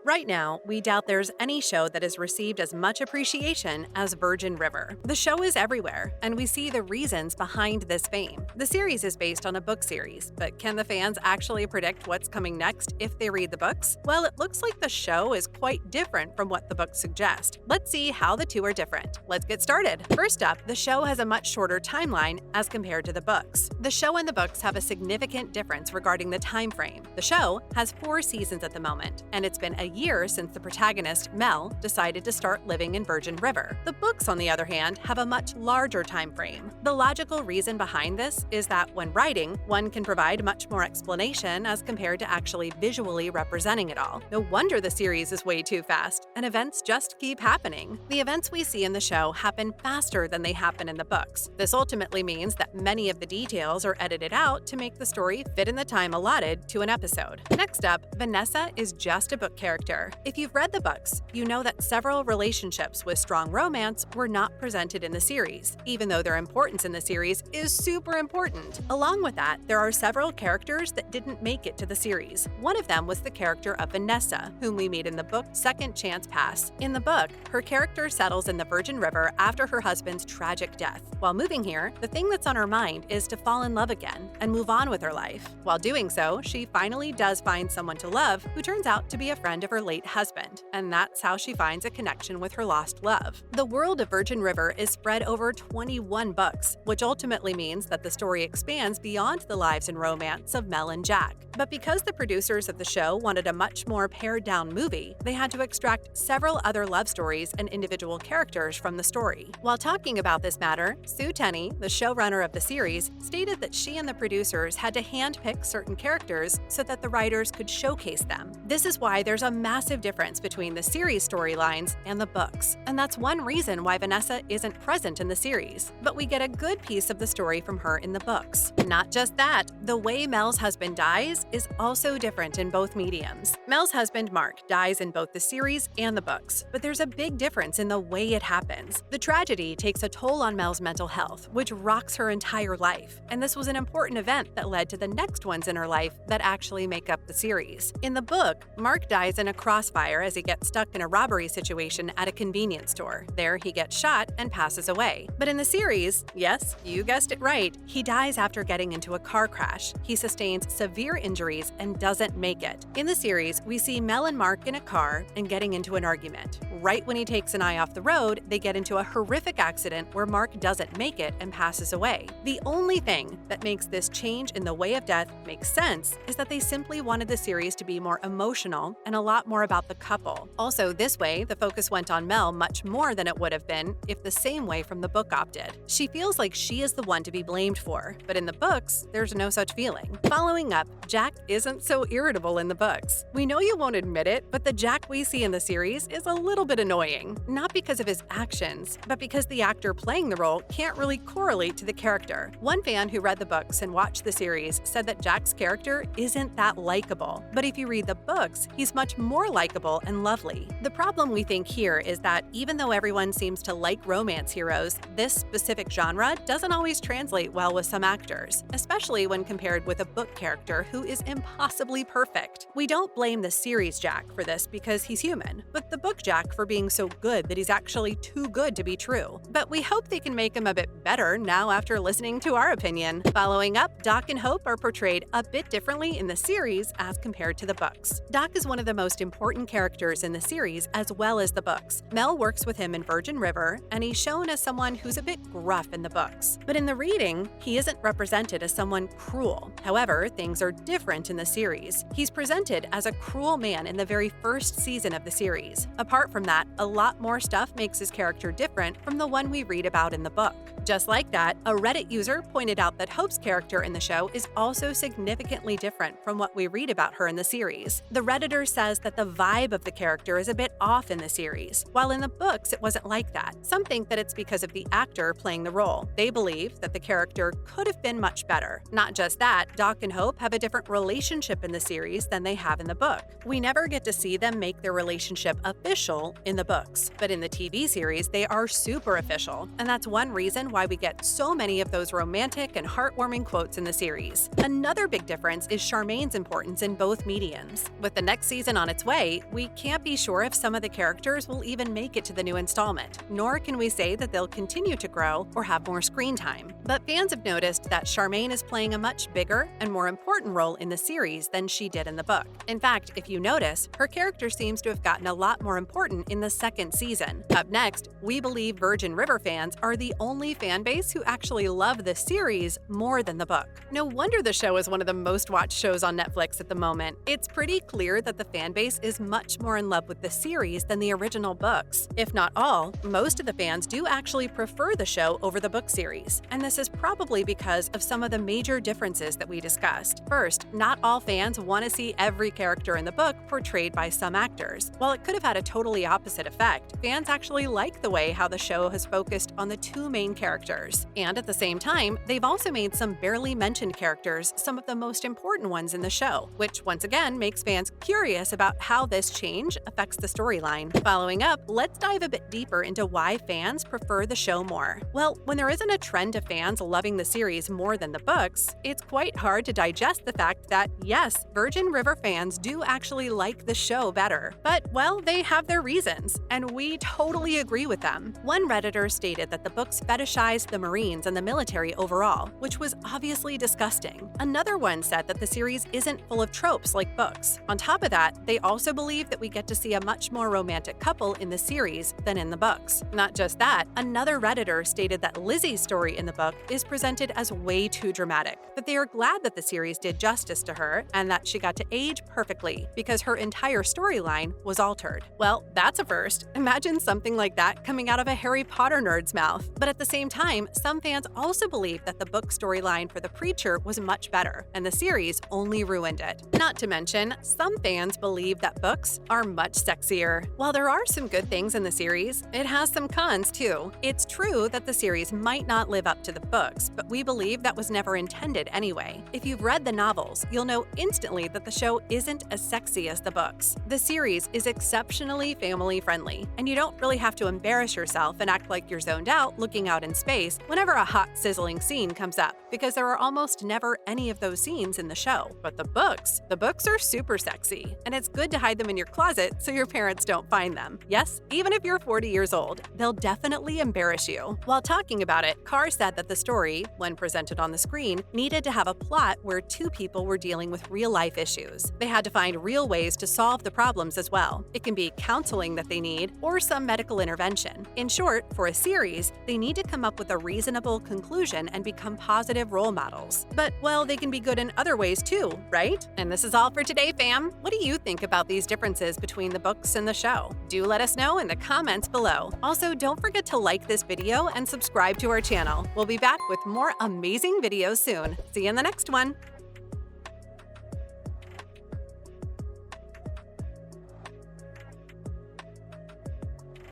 Right now, we doubt there's any show that has received as much appreciation as Virgin River. The show is everywhere, and we see the reasons behind this fame. The series is based on a book series, but can the fans actually predict what's coming next if they read the books? Well, it looks like the show is quite different from what the books suggest. Let's see how the two are different. Let's get started. First up, the show has a much shorter timeline as compared to the books. The show and the books have a significant difference regarding the time frame. The show has 4 seasons at the moment, and it's been a year since the protagonist, Mel, decided to start living in Virgin River. The books, on the other hand, have a much larger time frame. The logical reason behind this is that when writing, one can provide much more explanation as compared to actually visually representing it all. No wonder the series is way too fast, and events just keep happening. The events we see in the show happen faster than they happen in the books. This ultimately means that many of the details are edited out to make the story fit in the time allotted to an episode. Next up, Vanessa is just a book character. If you've read the books, you know that several relationships with strong romance were not presented in the series, even though their importance in the series is super important. Along with that, there are several characters that didn't make it to the series. One of them was the character of Vanessa, whom we meet in the book Second Chance Pass. In the book, her character settles in the Virgin River after her husband's tragic death. While moving here, the thing that's on her mind is to fall in love again and move on with her life. While doing so, she finally does find someone to love who turns out to be a friend of her late husband, and that's how she finds a connection with her lost love. The world of Virgin River is spread over 21 books, which ultimately means that the story expands beyond the lives and romance of Mel and Jack. But because the producers of the show wanted a much more pared-down movie, they had to extract several other love stories and individual characters from the story. While talking about this matter, Sue Tenney, the showrunner of the series, stated that she and the producers had to handpick certain characters so that the writers could showcase them. This is why there's a massive difference between the series storylines and the books, and that's one reason why Vanessa isn't present in the series. But we get a good piece of the story from her in the books. Not just that, the way Mel's husband dies is also different in both mediums. Mel's husband, Mark, dies in both the series and the books, but there's a big difference in the way it happens. The tragedy takes a toll on Mel's mental health, which rocks her entire life, and this was an important event that led to the next ones in her life that actually make up the series. In the book, Mark dies in a crossfire as he gets stuck in a robbery situation at a convenience store. There, he gets shot and passes away. But in the series, yes, you guessed it right, he dies after getting into a car crash. He sustains severe injuries and doesn't make it. In the series, we see Mel and Mark in a car and getting into an argument. Right when he takes an eye off the road, they get into a horrific accident where Mark doesn't make it and passes away. The only thing that makes this change in the way of death make sense is that they simply wanted the series to be more emotional and a lot more about the couple. Also, this way, the focus went on Mel much more than it would have been if the same way from the book opted. She feels like she is the one to be blamed for, but in the books, there's no such feeling. Following up, Jack isn't so irritable in the books. We know you won't admit it, but the Jack we see in the series is a little bit annoying. Not because of his actions, but because the actor playing the role can't really correlate to the character. One fan who read the books and watched the series said that Jack's character isn't that likable, but if you read the books, he's much more likable and lovely. The problem we think here is that even though everyone seems to like romance heroes, this specific genre doesn't always translate well with some actors, especially when compared with a book character who is impossibly perfect. We don't blame the series Jack for this because he's human, but the book Jack for being so good that he's actually too good to be true. But we hope they can make him a bit better now after listening to our opinion. Following up, Doc and Hope are portrayed a bit differently in the series as compared to the books. Doc is one of the most important characters in the series as well as the books. Mel works with him in Virgin River, and he's shown as someone who's a bit gruff in the books. But in the reading, he isn't represented as someone cruel. However, things are different in the series. He's presented as a cruel man in the very first season of the series. Apart from that, a lot more stuff makes his character different from the one we read about in the book. Just like that, a Reddit user pointed out that Hope's character in the show is also significantly different from what we read about her in the series. The Redditor says that the vibe of the character is a bit off in the series, while in the books it wasn't like that. Some think that it's because of the actor playing the role. They believe that the character could have been much better. Not just that, Doc and Hope have a different relationship in the series than they have in the book. We never get to see them make their relationship official in the books, but in the TV series they are super official, and that's one reason why we get so many of those romantic and heartwarming quotes in the series. Another big difference is Charmaine's importance in both mediums. With the next season on its way, we can't be sure if some of the characters will even make it to the new installment, nor can we say that they'll continue to grow or have more screen time. But fans have noticed that Charmaine is playing a much bigger and more important role in the series than she did in the book. In fact, if you notice, her character seems to have gotten a lot more important in the second season. Up next, we believe Virgin River fans are the only fan base who actually love the series more than the book. No wonder the show is one of the most watched shows on Netflix at the moment. It's pretty clear that the fan base is much more in love with the series than the original books. If not all, most of the fans do actually prefer the show over the book series, and this is probably because of some of the major differences that we discussed. First, not all fans want to see every character in the book portrayed by some actors. While it could have had a totally opposite effect, fans actually like the way how the show has focused on the two main characters. And at the same time, they've also made some barely mentioned characters some of the most important ones in the show, which once again makes fans curious about how this change affects the storyline. Following up, let's dive a bit deeper into why fans prefer the show more. Well, when there isn't a trend of fans loving the series more than the books, it's quite hard to digest the fact that, yes, Virgin River fans do actually like the show better. But, well, they have their reasons, and we totally agree with them. One Redditor stated that the books fetishized the Marines and the military overall, which was obviously disgusting. Another one said that the series isn't full of tropes like books. On top of that, they also believe that we get to see a much more romantic couple in the series than in the books. Not just that, another Redditor stated that Lizzie's story in the book is presented as way too dramatic, but they are glad that the series did justice to her and that she got to age perfectly because her entire storyline was altered. Well, that's a first. Imagine something like that coming out of a Harry Potter nerd's mouth. But at the same time, some fans also believe that the book storyline for the Preacher was much better, and the series only ruined it. Not to mention, some fans believe that books are much sexier. While there are some good things in the series, it has some cons too. It's true that the series might not live up to the books, but we believe that was never intended anyway. If you've read the novels, you'll know instantly that the show isn't as sexy as the books. The series is exceptionally family-friendly, and you don't really have to embarrass yourself and act like you're zoned out looking out in space whenever a hot, sizzling scene comes up, because there are almost never any of those scenes in the show. But the books are super sexy, and it's good to hide them in your closet so your parents don't find them. Yes, even if you're 40 years old, they'll definitely embarrass you. While talking about it, Carr said that the story, when presented on the screen, needed to have a plot where two people were dealing with real-life issues. They had to find real ways to solve the problems as well. It can be counseling that they need, or some medical intervention. In short, for a series, they need to come up with a reasonable conclusion and become positive role models. But, well, they can be good in other ways too, right? And this is all for today, fam. What do you think about these differences between the books and the show? Do let us know in the comments below. Also, don't forget to like this video and subscribe to our channel. We'll be back with more amazing videos soon. See you in the next one.